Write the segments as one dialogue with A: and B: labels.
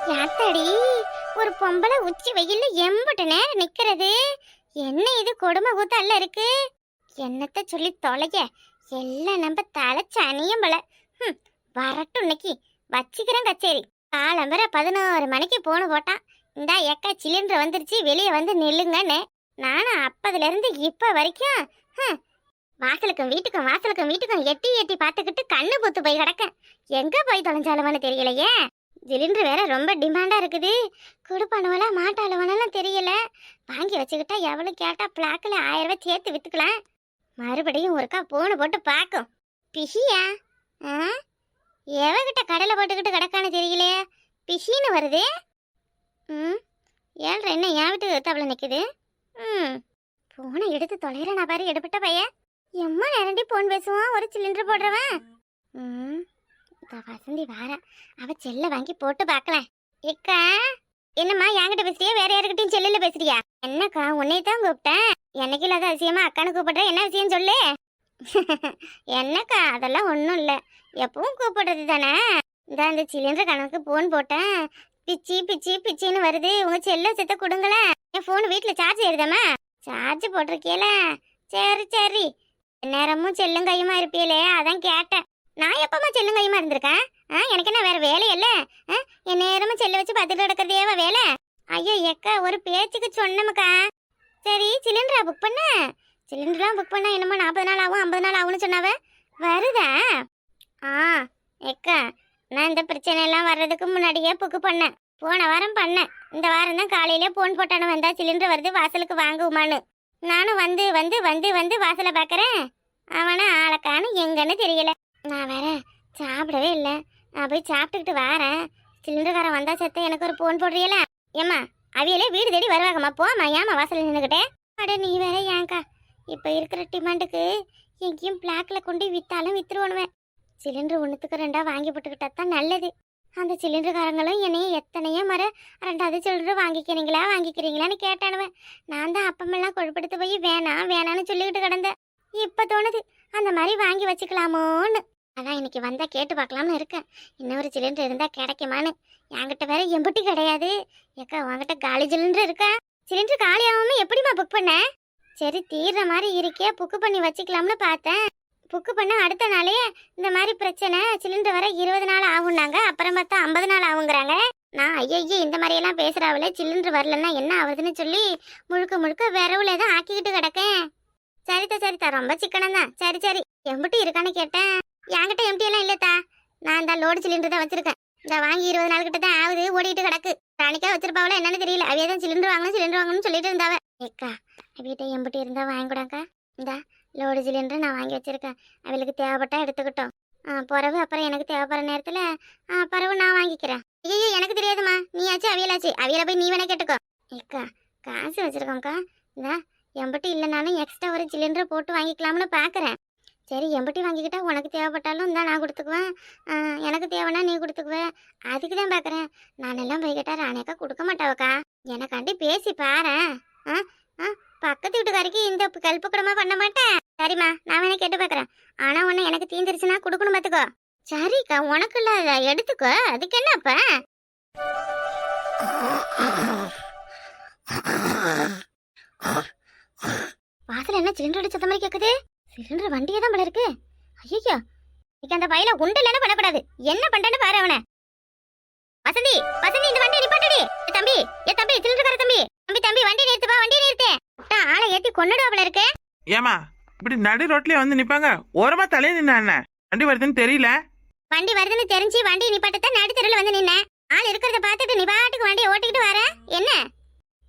A: யாத்தடி ஒரு பொம்பளை உச்சி வெயில்ல எம்பட்டு நேரம் நிக்கிறது. என்ன இது கொடுமை கூத்தால இருக்கு. என்னத்த சொல்லி தொலைக்க, எல்லாம் நம்ம தலை சனியம் போல. வரட்டும் இன்னைக்கு வச்சுக்கிறேன் கச்சேரி. காலம்பர 11 மணிக்கு போன போட்டான். இந்தா எக்கா சிலிண்டர் வந்துருச்சு, வெளியே வந்து நில்லுங்கன்னு. நானும் அப்பதுல இருந்து இப்ப வரைக்கும் வாசலுக்கும் வீட்டுக்கும் எட்டி எட்டி பார்த்துக்கிட்டு கண்ணு பூத்து போய் கிடக்கேன். எங்க போய் தொலைஞ்சாலுமான்னு தெரியலையே. சிலிண்டர் வேற ரொம்ப டிமாண்டா இருக்குது. கொடுப்பானுவலா மாட்டாளுவனெல்லாம் தெரியல. வாங்கி வச்சுக்கிட்டா எவ்வளவு கேட்டா பிளாக்ல 1000 ரூபாய் சேர்த்து வித்துக்கலாம். மறுபடியும் ஒருக்கா போன போட்டு பார்க்கும். பிஷியா எவகிட்ட கடலை போட்டுக்கிட்டு கிடக்கான்னு தெரியலையே. பிஷின்னு வருது. 7:30 என்ன என் வீட்டு தவளை நிக்குது. போனை எடுத்து தொலைகிறேன் நான் பாரு. எடுப்பட்ட பையன் எம்மா நேரண்டி போன் பேசுவான் ஒரு சிலிண்டர் போடுறவன். வசந்தி வார, அவ செல்ல வாங்கி போட்டு பார்க்கலாம். ஏக்கா என்னம்மா என்கிட்ட பேசுறியா வேற யாருக்கிட்டையும் செல்லுல பேசுறியா? என்னக்கா உன்னையதான் கூப்பிட்டேன். எனக்கு இல்லாத விஷயமா அக்கானு கூப்பிடுற, என்ன விஷயம் சொல்லு. என்னக்கா அதெல்லாம் ஒன்றும் இல்லை, எப்பவும் கூப்பிடுறது தானே. இந்த சிலிண்டர் கணக்கு போன் போட்டேன். பிச்சி பிச்சி பிச்சின்னு வருது. உங்க செல்ல செத்த கொடுங்களேன். என் போன் வீட்டுல சார்ஜ் ஏறுதாமா? சார்ஜ் போட்டிருக்கீல. சரி சரி, நேரமும் செல்லும் கையுமா இருப்பீங்களே, அதான் கேட்டேன். நான் எப்பமா செல்லும் கையுமா இருந்திருக்கேன்? எனக்கு என்ன வேற வேலை இல்ல? என் நேரமும் செல்ல வச்சு பார்த்துட்டு கிடக்கிறதேவா வேலை? ஐயோ எக்கா ஒரு பேச்சுக்கு சொன்னமுக்கா. சரி சிலிண்டரா புக் பண்ண? சிலிண்டர்லாம் புக் பண்ணா என்னமோ 40 நாள் ஆகும் 50 நாள் ஆகும்னு சொன்னாவ. வருதா? எக்கா நான் இந்த பிரச்சனை எல்லாம் வர்றதுக்கு முன்னாடியே புக்கு பண்ணேன். போன வாரம் பண்ணேன். இந்த வாரம் தான் காலையிலே போன் போட்டானு வந்தா சிலிண்டர் வருது வாசலுக்கு வாங்குமான்னு. நானும் வந்து வந்து வந்து வந்து வாசலை பார்க்கறேன். அவனை ஆளக்கானு எங்கன்னு தெரியல. நான் வேற சாப்பிடவே இல்லை. நான் போய் சாப்பிட்டுக்கிட்டு வரேன். சிலிண்டர்காரன் வந்தா செத்த எனக்கு ஒரு போன் போடுறீல. ஏம்மா அவியலே வீடு தேடி வருவாங்கம்மா. போமா ஏமா வாசல் நின்றுக்கிட்டே. அட நீ வேற ஏங்கா இப்போ இருக்கிற டிமாண்டுக்கு எங்கேயும் பிளாக்ல கொண்டு வித்தாலும் வித்துருவானுவேன். சிலிண்டர் 1க்கு 2 வாங்கி போட்டுக்கிட்டா தான் நல்லது. அந்த சிலிண்டர்காரங்களும் என்னைய எத்தனையோ முறை 2வது சிலிண்டர் வாங்கிக்கிறீங்களான்னு கேட்டானுவேன். நான் தான் அப்பமெல்லாம் கொழுப்படுத்து போய் வேணான்னு சொல்லிக்கிட்டு கிடந்தேன். இப்போ தோணுது அந்த மாதிரி வாங்கி வச்சுக்கலாமோன்னு. அதான் இன்னைக்கு வந்தா கேட்டு பார்க்கலாம்னு இருக்கேன். இன்னொரு சிலிண்டர் இருந்தா கிடைக்குமான்னு. என்கிட்ட வேற எம்புட்டி கிடையாது. ஏக்கா உங்ககிட்ட காலி சிலிண்டர் இருக்கா? சிலிண்டர் காலி ஆகாம எப்படிமா புக் பண்ண? சரி தீர்ற மாதிரி இருக்கே, புக்கு பண்ணி வச்சுக்கலாம்னு பார்த்தேன். புக்கு பண்ண அடுத்த நாளே இந்த மாதிரி பிரச்சனை, சிலிண்டர் வர 20 நாள் ஆகும்னாங்க. அப்புறம் பார்த்தா 50 நாள் ஆகுங்கிறாங்க. நான் ஐயோ இந்த மாதிரி எல்லாம் பேசுறாவில, சிலிண்டர் வரலன்னா என்ன ஆகுதுன்னு சொல்லி முழுக்க விரவுல தான் ஆக்கிக்கிட்டு கிடக்கேன். சரிதா ரொம்ப சிக்கனம் தான். சரி எம்பிட்டு இருக்கான்னு கேட்டேன். என்கிட்ட எம்டி எல்லாம் இல்லத்தா. நான் இந்த லோடு சிலிண்டர் தான் வச்சிருக்கேன். இந்த வாங்கி 20 நாள் கிட்ட தான் ஆகுது, ஓடிட்டு கிடக்கு. ராணிக்கா வச்சிருப்பாவல என்னன்னு தெரியல. அவையே தான் சிலிண்டர் வாங்கணும்னு சொல்லிட்டு இருந்தாவ. ஏக்கா அவிட்ட எம்பிட்டு இருந்தா வாங்கிக்கூடாக்கா. இந்த லோடு சிலிண்டர் நான் வாங்கி வச்சிருக்கேன். அவளுக்கு தேவைப்பட்டா எடுத்துக்கிட்டோம். பிறகு அப்புறம் எனக்கு தேவைப்படுற நேரத்துல பிறகு நான் வாங்கிக்கிறேன். ஐயோ எனக்கு தெரியாதுமா, நீயாச்சு அவியலாச்சு. அவியல போய் நீ வேணா கேட்டுக்கோ. ஏக்கா காசு வச்சிருக்கோம்க்கா. இந்த எம்பிட்டு இல்லைனாலும் எக்ஸ்ட்ரா ஒரு சிலிண்டர் போட்டு வாங்கிக்கலாம்னு பார்க்குறேன். சரி எம்பிட்டி வாங்கிக்கிட்டா உனக்கு தேவைப்பட்டாலும் தான் நான் கொடுத்துக்குவேன். எனக்கு தேவைன்னா நீ கொடுத்துக்குவேன். அதுக்கு தான் பார்க்குறேன். நானெல்லாம் போய் கேட்டா ராணியக்கா கொடுக்க மாட்டாவக்கா. எனக்காண்டி பேசி பாரு. பக்கத்து வீட்டுக்காரிக்கு இந்த கல்ப்பு கூடமா பண்ண மாட்டேன். சரிம்மா நான் வேணா கேட்டு பார்க்குறேன். ஆனால் உன்னை எனக்கு தீந்துருச்சுன்னா கொடுக்கணும் பார்த்துக்கோ. சரிக்கா உனக்கு இல்லாத எடுத்துக்கோ. அதுக்கு என்னப்ப வாசல் என்ன சிலிண்டர் அடிச்ச மாதிரி கேக்குது? சிலிண்டர் வண்டியே தான் போல இருக்கு. ஐயோ இன்னைக்கு அந்த பையில உண்டு இல்லைன்னு பண்ணக்கூடாது. என்ன பண்றேன்னு பாரு அவனை. வசந்தி இந்த வண்டியை நிப்பாட்டடி. தம்பி சிலிண்டர் தம்பி வண்டி நிறுத்துப்பா. வண்டி நிறுத்து. ஆளை ஏத்தி கொன்னுடுவா போல இருக்கு.
B: ஏமா இப்படி நடு ரோட்லயே வந்து நிப்பாங்க? ஓரமா தலைய நின்னா என்ன? வண்டி வருதுன்னு தெரியல.
A: வண்டி வருதுன்னு தெரிஞ்சு வண்டி நிப்பாட்டத்தான் நடு தெருல வந்து நின்ன. ஆள் இருக்கிறத பார்த்துட்டு நீ பாட்டுக்கு வண்டியை ஓட்டிக்கிட்டு வர என்ன?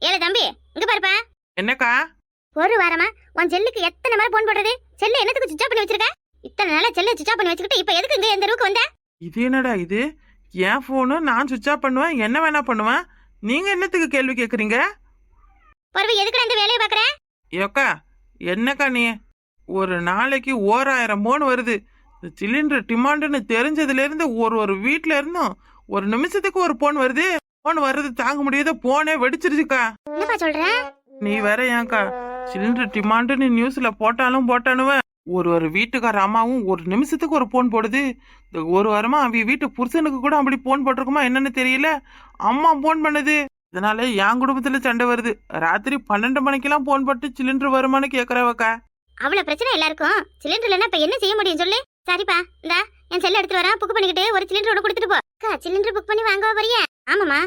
A: ஏல தம்பி இங்க பாருப்பா.
B: என்னக்கா
A: ஒரு வாரமா உன் செல்லுக்கு எத்தனை முறை போன் போடுறது? செல்ல என்னத்துக்கு சுவிட்ச் ஆஃப் பண்ணி வச்சிருக்க? இத்தனை நாளா செல்ல சுவிட்ச் ஆஃப் பண்ணி வச்சுக்கிட்டு இப்ப எதுக்கு இங்க இந்த ரூக்கு வந்த?
B: இது என்னடா இது? என் போனு நான் சுவிட்ச் ஆஃப் பண்ணுவேன், என்ன வேணா பண்ணுவேன். நீங்க என்னத்துக்கு கேள்வி கேக்குறீங்க?
A: பரவ எதுக்கு அந்த வேலையை பாக்குற?
B: ஏக்கா என்னக்கா நீ ஒரு நாளைக்கு 1000 போன் வருது. சிலிண்டர் டிமாண்டுன்னு தெரிஞ்சதுல இருந்து ஒரு வீட்டுல இருந்தும் ஒரு நிமிஷத்துக்கு ஒரு போன் வருது. போன் வர்றது தாங்க முடியாத போனே வெடிச்சிருச்சுக்கா.
A: என்னப்பா சொல்ற?
B: நீ வேற ஏன்க்கா சிலிண்டர் டிமாண்டுன்னு நியூஸ்ல போட்டானுவ ஒரு வீட்டுக்கார அம்மாவும் ஒரு நிமிஷத்துக்கு ஒரு போன் போடுது. இந்த ஒரு வாரமா அவ வீட்டு புருஷனுக்கு கூட அப்படி போன் போட்டிருக்குமா என்னன்னு தெரியல. அம்மா போன் பண்ணுது. இதனால என் குடும்பத்துல சண்டை வருது. ராத்திரி 12 மணிக்கெல்லாம் போன் போட்டு சிலிண்டர் வருமானு கேக்குறவக்கா.
A: அவ்வளவு பிரச்சனை எல்லாருக்கும். சிலிண்டர் இல்லைன்னா இப்ப என்ன செய்ய முடியும் சொல்லு. சரிப்பா, இந்தா என் செல்ல எடுத்துட்டு வரேன். புக் பண்ணிக்கிட்டு ஒரு சிலிண்டர் ஒன்று கொடுத்துட்டு போ. அக்கா, சிலிண்டர் புக் பண்ணி வாங்க வரியா? ஆமாமா,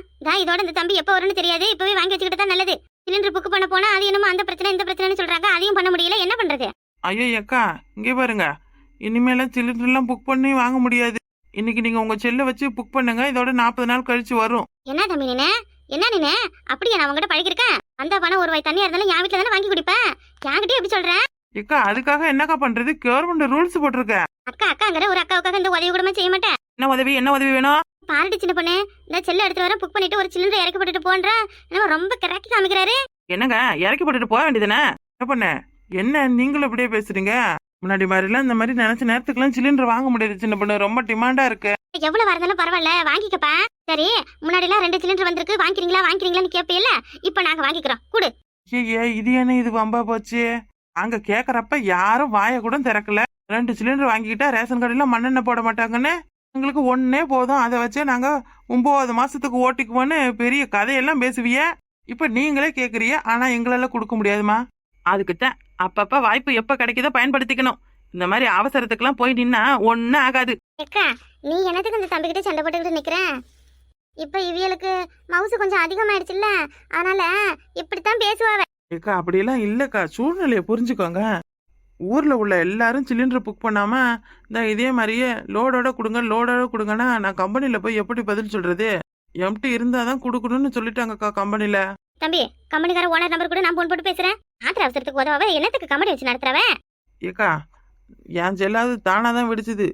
A: இதோட இந்த தம்பி எப்போ வரும்னு தெரியாது. இப்பவே வாங்கி வச்சுக்கிட்டு தான் நல்லது. சிலிண்டர் புக் பண்ண போனா அது என்னமோ அந்த பிரச்சனை இந்த பிரச்சனைன்னு சொல்றாங்க. அதையும் பண்ண முடியல, என்ன பண்றது?
B: ஐயோ அக்கா, இங்கே பாருங்க, இனிமேல சிலிண்டர் எல்லாம் புக் பண்ணி வாங்க முடியாது. இன்னைக்கு நீங்க உங்க செல்ல வச்சு புக் பண்ணுங்க. இதோட 40 நாள் கழிச்சு வரும்.
A: என்ன தம்பி நீனே, என்ன நீனே அப்படியே நான் உங்ககிட்ட பழகிருக்கேன். அந்த பணம் ஒரு வாய் தண்ணியா இருந்தாலும் என் வீட்டுல தானே வாங்கி குடிப்பேன். என்கிட்ட எப்படி சொல்றேன்?
B: அக்கா, அதுக்காக என்னக்கா பண்றது? கவர்மெண்ட் ரூல்ஸ் போட்டிருக்க.
A: அக்கா அக்காங்கிற ஒரு அக்காவுக்காக இந்த உதவி கூடமா செய்ய மாட்டேன்.
B: என்ன உதவி வேணும்?
A: பாரடி சின்ன பொண்ணு, இந்த செல்ல எடுத்து வர புக் பண்ணிட்டு ஒரு சிலிண்டர் இறக்கி போட்டுட்டு போன்ற நம்ம ரொம்ப கரெக்ட் காமிக்கிறாரு.
B: என்னங்க, இறக்கி போட்டுட்டு போக வேண்டியதுனே? என்ன பண்ண? என்ன நீங்களும் இப்படியே பேசுறீங்க? முன்னாடி மாதிரிலாம் இந்த மாதிரி நினைச்ச நேரத்துக்குலாம் சிலிண்டர் வாங்க முடியாது சின்ன பொண்ணு. ரொம்ப டிமாண்டா இருக்கு.
A: எவ்வளவு வரதாலும் பரவாயில்ல, வாங்கிக்கப்பா. சரி, முன்னாடி எல்லாம் 2 சிலிண்டர் வந்திருக்கு, வாங்கிக்கிறீங்களான்னு கேப்பீல்ல. இப்ப நாங்க வாங்கிக்கிறோம், குடு.
B: ஏ இது என்ன இது வம்பா போச்சு? அங்க கேக்குறப்ப யாரும் வாய கூட திறக்கல. 2 சிலிண்டர் வாங்கிக்கிட்டா ரேஷன் கடையில மண்ணெண்ணெய் போட மாட்டாங்கன்னு எங்களுக்கு ஒன்னே போதும், அதை வச்சே நாங்க 9 மாசத்துக்கு ஓட்டிக்குவோன்னு பெரிய கதையெல்லாம் பேசுவிய. இப்ப நீங்களே கேக்குறிய, ஆனா எங்களால கொடுக்க முடியாதுமா. அதுக்குத்தான் அப்பப்ப வாய்ப்பு எப்ப கிடைக்குதோ பயன்படுத்திக்கணும். இந்த மாதிரி அவசரத்துக்குலாம் போய் நின்னா ஒன்னும் ஆகாது.
A: அக்கா, நீ என்னத்துக்கு இந்த தம்பிக்கிட்ட சண்டை போட்டுக்கிட்டு நிக்கிற? இப்ப இவியலுக்கு மவுசு கொஞ்சம் அதிகமாயிடுச்சுல்ல, அதனால இப்படித்தான் பேசுவாவ.
B: ஏக்கா, அப்படியெல்லாம் இல்லக்கா, சூழ்நிலையை புரிஞ்சுக்கோங்க. ஊர்ல உள்ள எல்லாரும் சிலிண்டர் புக் பண்ணாம இந்த இதே மாதிரியே லோடோட கொடுங்கன்னா நான் கம்பெனில போய் எப்படி பதில் சொல்றது? எம்டி இருந்தாதான் கொடுக்கணும்னு சொல்லிட்டாங்கக்கா கம்பெனில.
A: தம்பி, கம்பெனிக்கார ஓனர் நம்பர் கூட நான் போன் போட்டு பேசுறேன். ஆத்திர அவசரத்துக்கு உதவாவ என்னத்துக்கு கம்பெனி வச்சு நடத்துறவ?
B: ஏக்கா, என் செல்லாது தானாதான் வெடிச்சுது.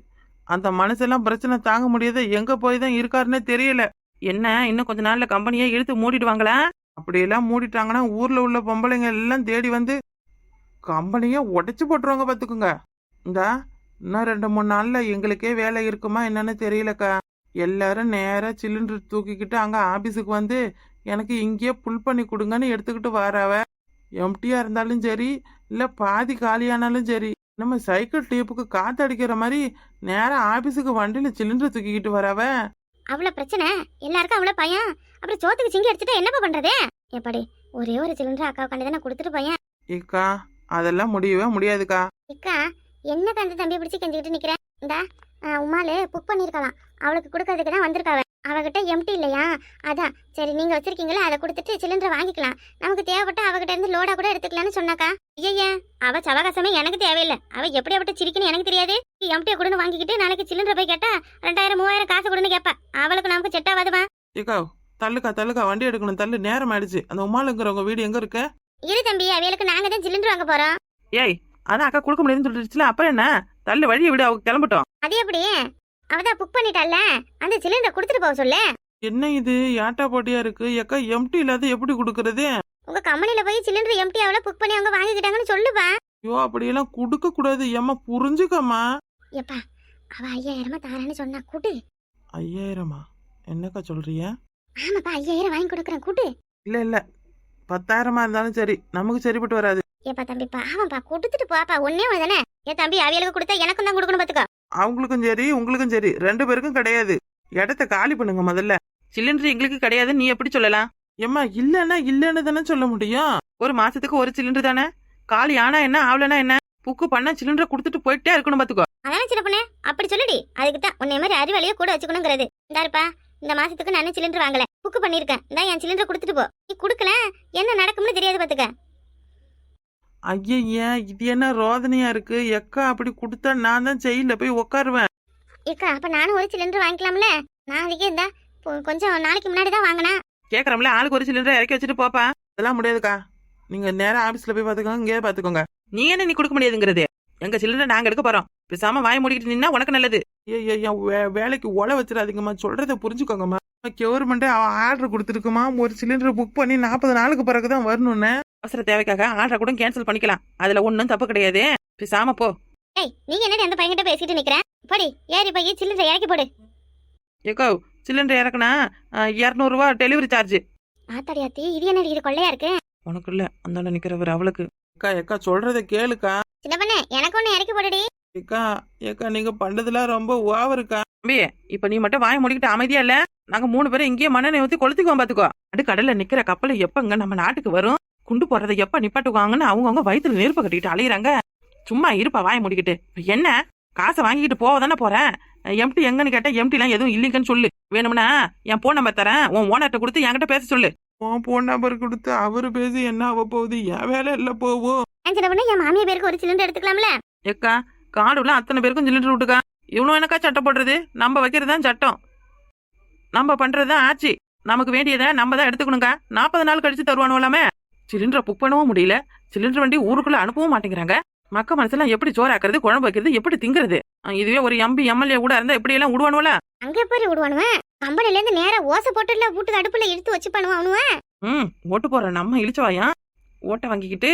B: அந்த மனசெல்லாம் பிரச்சனை தாங்க முடியாத எங்க போய் தான் இருக்காருன்னே தெரியல. என்ன இன்னும் கொஞ்ச நாள்ல கம்பெனியை இழுத்து மூடிடுவாங்களா? அப்படியெல்லாம் மூடிட்டாங்கன்னா ஊர்ல உள்ள பொம்பளைங்க எல்லாம் தேடி வந்து கம்பெனியை உடைச்சு போட்டுருவாங்க பாத்துக்குங்க. இந்தா இன்னும் 2-3 நாள்ல எங்களுக்கே வேலை இருக்குமா என்னன்னு தெரியலக்கா. எல்லாரும் நேரா சிலிண்டர் தூக்கிக்கிட்டு அங்க ஆபீஸுக்கு வந்து எனக்கு இங்கேயே புல் பண்ணி கொடுங்கன்னு எடுத்துக்கிட்டு வராவ. எம்டியா இருந்தாலும் சரி, இல்ல பாதி காலியானாலும் சரி, நம்ம சைக்கிள் டீப்புக்கு காத்தடிக்கிற மாதிரி நேரா ஆபீஸுக்கு வண்டியில சிலிண்டர் தூக்கிக்கிட்டு வராவ.
A: அவ்வளவு பிரச்சனை, எல்லாருக்கும் அவ்வளவு பையன். அப்புறம் சோத்துக்கு சிங்கி அடிச்சுட்டா என்னப்பா பண்றது? எப்படி ஒரே ஒரு சிலிண்டர் அக்கா கண்டுதானே கொடுத்துட்டு பையன்.
B: ஏக்கா, அதெல்லாம் முடியவே முடியாதுக்கா.
A: அக்கா, என்ன அந்த தம்பி பிடிச்சி கெஞ்சிக்கிட்டு நிக்கிறேன். இந்த உமாலு புக் பண்ணிருக்கலாம், அவளுக்கு கொடுக்கறதுக்கு தான் வந்திருக்காவ. அவகிட்ட எம்டி இல்லையா, அதான் சரி நீங்க வச்சிருக்கீங்களா அதை கொடுத்துட்டு சிலிண்டர் வாங்கிக்கலாம், நமக்கு தேவைப்பட்ட அவகிட்ட இருந்து லோடா கூட எடுத்துக்கலாம்னு சொன்னாக்கா. ஐயா, அவ சவகாசமே எனக்கு தேவையில்லை. அவ எப்படியாப்பட்ட சிரிக்கணும் எனக்கு தெரியாது. எம்டியை கொடுன்னு வாங்கிக்கிட்டு நாளைக்கு சிலிண்டர் போய் கேட்டா 2000-3000 காசு கொடுன்னு கேப்பா. அவளுக்கு நமக்கு செட் ஆகாதுமா.
B: ஏக்கா, தள்ளுக்கா வண்டி எடுக்கணும், தள்ளு, நேரம் ஆயிடுச்சு. அந்த உமாளுங்கிறவங்க வீடு எங்க இருக்கு?
A: இரு தம்பி, அவளுக்கு நாங்க தான் சிலிண்டர் வாங்க போறோம்.
B: ஏய், அதான் அக்கா கொடுக்க முடியாதுன்னு சொல்லிடுச்சுல, அப்புறம் என்ன? தள்ளு, வழியை விடு, அவங்க கிளம்பட்டோம்.
A: அது எப்படி? அவதான் புக் பண்ணிட்டால, அந்த சிலிண்டர் கொடுத்துட்டு போக சொல்லு.
B: என்ன இது யாட்டா போட்டியா இருக்கு? ஏக்கா, எம்டி இல்லாத எப்படி கொடுக்கறது?
A: உங்க கம்பெனில போய் சிலிண்டர் எம்டி அவள புக் பண்ணி அவங்க வாங்கிக்கிட்டாங்கன்னு சொல்லுப்பா.
B: ஐயோ, அப்படியெல்லாம் கொடுக்க கூடாது. ஏம்மா புரிஞ்சுக்கம்மா.
A: எப்பா, அவ 5000 தாரேன்னு சொன்னா கூட்டு.
B: 5000? என்னக்கா சொல்றிய?
A: ஆமாப்பா, 5000 வாங்கி கொடுக்குறேன் கூட்டு.
B: இல்ல 10,000 இருந்தாலும் சரி, நமக்கு சரிப்பட்டு வராது.
A: ஏப்பா தம்பி, பாவம்ப்பா, கொடுத்துட்டு போப்பா. ஒன்னே ஒண்ணு தானே. ஏன் தம்பி, அவியலுக்கு கொடுத்தா எனக்கும் தான் கொடுக்கணும் பாத்துக்கோ.
B: அவங்களுக்கும் சரி உங்களுக்கும் சரி 2 பேருக்கும் கிடையாது. இடத்த காலி பண்ணுங்க முதல்ல. சிலிண்டர் எங்களுக்கு கிடையாது நீ எப்படி சொல்லலாம்? ஏம்மா, இல்லன்னு தானே சொல்ல முடியும். ஒரு மாசத்துக்கு ஒரு சிலிண்டர் தானே. காலி ஆனா என்ன, ஆவலனா என்ன? புக்கு பண்ண சிலிண்டரை கொடுத்துட்டு போயிட்டே இருக்கணும் பாத்துக்கோ.
A: அதானே சின்ன பொண்ணு, அப்படி சொல்லுடி. அதுக்கு தான் உன்னை மாதிரி அறிவாளியை கூட வச்சுக்கணுங்கிறது. இந்தாருப்பா, இந்த மாசத்துக்கு நான் சிலிண்டர் வாங்கல, புக்கு பண்ணிருக்கேன். இந்த என் சிலிண்டர் கொடுத்துட்டு போ. நீ கொடுக்கல என்ன நடக்கும்னு தெரியாது பாத்துக்க.
B: ஐயா, இது என்ன ரோதனையா இருக்கு? எக்கா, அப்படி கொடுத்தா நான் தான் ஜெயில போய் உட்காருவேன்.
A: ஏக்கா, அப்ப நானும் ஒரு சிலிண்டர் வாங்கிக்கலாம்ல? நான் அதுக்கே இருந்தா கொஞ்சம் நாளைக்கு முன்னாடி தான் வாங்கினேன்.
B: கேக்குறோம்ல, ஆளுக்கு ஒரு சிலிண்டர் இறக்கி வச்சுட்டு போப்பா. அதெல்லாம் முடியாதுக்கா, நீங்க நேரா ஆபீஸ்ல போய் பாத்துக்கோங்க, இங்கே பாத்துக்கோங்க. நீ என்ன நீ கொடுக்க முடியாதுங்கிறது? எங்க சிலிண்டர் நாங்க எடுக்க போறோம். பேசாம வாய மூடிக்கிட்டு நின்னா உனக்கு நல்லது. வேலைக்கு ஒலை வச்சிடாதீங்கம்மா, சொல்றத புரிஞ்சுக்கோங்கம்மா. கவர்மெண்ட் ஆர்டர் கொடுத்துருக்குமா, ஒரு சிலிண்டர் புக் பண்ணி 40 நாளுக்கு பிறகுதான் வரணும்னு. அவசர தேவைக்காக ஆர்டர் கூட கேன்சல் பண்ணிக்கலாம், அதுல ஒன்னும் தப்பு கிடையாது. பேசாம போ.
A: ஏய், நீங்க என்னடி அந்த பையன்கிட்ட பேசிட்டு நிக்கிறேன்? போடி, ஏறி போய் சிலிண்டர் இறக்கி போடு.
B: ஏக்கோ, சிலிண்டர் இறக்குனா 200 ரூபா டெலிவரி சார்ஜ்.
A: ஆத்தாடியாத்தி, இது என்னடி இது கொள்ளையா இருக்கு?
B: உனக்கு இல்ல, அந்த நிக்கிறவர் அவளுக்கு. ஏக்கா ஏக்கா சொல்றத கேளுக்கா.
A: சின்ன பண்ண எனக்கு ஒண்ணு இறக்கி போடுடி.
B: ஏக்கா ஏக்கா நீங்க பண்றதுலாம் ரொம்ப ஓவருக்கா. தம்பி இப்ப நீ மட்டும் வாய மூடிக்கிட்டு அமைதியா இல்ல, நாங்க 3 பேரும் இங்கேயே மண்ணெண்ணெய் ஊத்தி கொளுத்திக்குவோம் பாத்துக்கோ. கடல்ல நிக்கிற கப்பல் எப்பங்க நம்ம நாட்டுக்கு வரும், குண்டு போடுறதை எப்ப நிப்பாட்டுவாங்கன்னு அவங்கவுங்க வயித்துல நெருப்ப கட்டிட்டு அலையிறாங்க. சும்மா இருப்பா வாய மூடிக்கிட்டு. என்ன காசை வாங்கிக்கிட்டு போவதானே போறேன். எம்டி எங்கன்னு கேட்டா எம்டி எல்லாம் எதுவும் இல்லைங்கன்னு சொல்லு. வேணும்னா என் போன் நம்பர் தரேன், உன் ஓனர்ட்ட கொடுத்து என்கிட்ட பேச சொல்லு. உன் போன் நம்பர் கொடுத்து அவரு பேசி என்ன ஆக போகுது, என் வேலை இல்ல போவோம்.
A: சின்ன பண்ண என் மாமியா பேருக்கு ஒரு சிலிண்டர் எடுத்துக்கலாம்ல.
B: ஏக்கா காடுல அத்தனை பேருக்கும் சிலிண்டர் விட்டுக்கா. இவனும் எனக்கா சட்டம் போடுறது, நம்ம வைக்கிறதுதான் சட்டம், நம்ம பண்றதுதான் ஆச்சு. நமக்கு வேண்டியதை நம்ம தான் எடுத்துக்கணுங்க. 40 நாள் கழிச்சு தருவானுலாமே. சிலிண்டரை புக் பண்ணவும் முடியல, சிலிண்டர் வண்டி ஊருக்குள்ள அனுப்பவும் மாட்டேங்கிறாங்க. மக்க மனசுலாம் எப்படி சோறாக்குறது, குழம்பு வைக்கிறது, எப்படி திங்கிறது? இதுவே ஒரு எம்பி எம்எல்ஏ கூட இருந்தா எப்படி எல்லாம் விடுவானுவல.
A: அங்க போய் விடுவானுவன். கம்பெனில இருந்து நேரா ஓசை போட்டுல வீட்டுக்கு அடுப்புல எடுத்து வச்சு பண்ணுவானுவன்.
B: ஓட்டு போற நம்ம இழிச்சவாயா ஓட்ட வாங்கிக்கிட்டு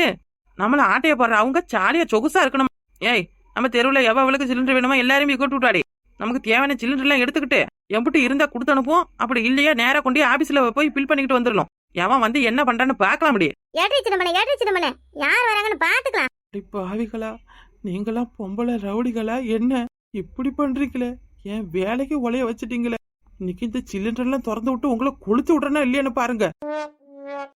B: நம்மள ஆட்டைய போடுற அவங்க சாலியா சொகுசா இருக்கணும். ஏய் நம்ம தெருவுல எவ்வளவுக்கு சிலிண்டர் வேணுமோ எல்லாருமே கூட்டு விட்டாடி. நமக்கு தேவையான சிலிண்டர் எல்லாம் எடுத்துக்கிட்டு எம்பிட்டு இருந்தா கொடுத்து அனுப்புவோம். அப்படி இல்லையா நேரா கொண்டு ஆபீஸ்ல போய் பில் பண்ணிக்கிட்டு வந்துடணும். எவன் வந்து என்ன பண்றான்னு பாக்கலாம் முடியும்.
A: ஏற்றி சின்னமனே யார் வராங்கன்னு பாத்துக்கலாம்.
B: பாவிகளா நீங்களா பொம்பளை ரவுடிகளா என்ன இப்படி பண்றீங்களே? என் வேலைக்கு ஒலைய வச்சுட்டீங்களே. இன்னைக்கு இந்த சிலிண்டர் எல்லாம் திறந்து விட்டு உங்களை கொளுத்து விடுறேன்னா இல்லையான்னு பாருங்க.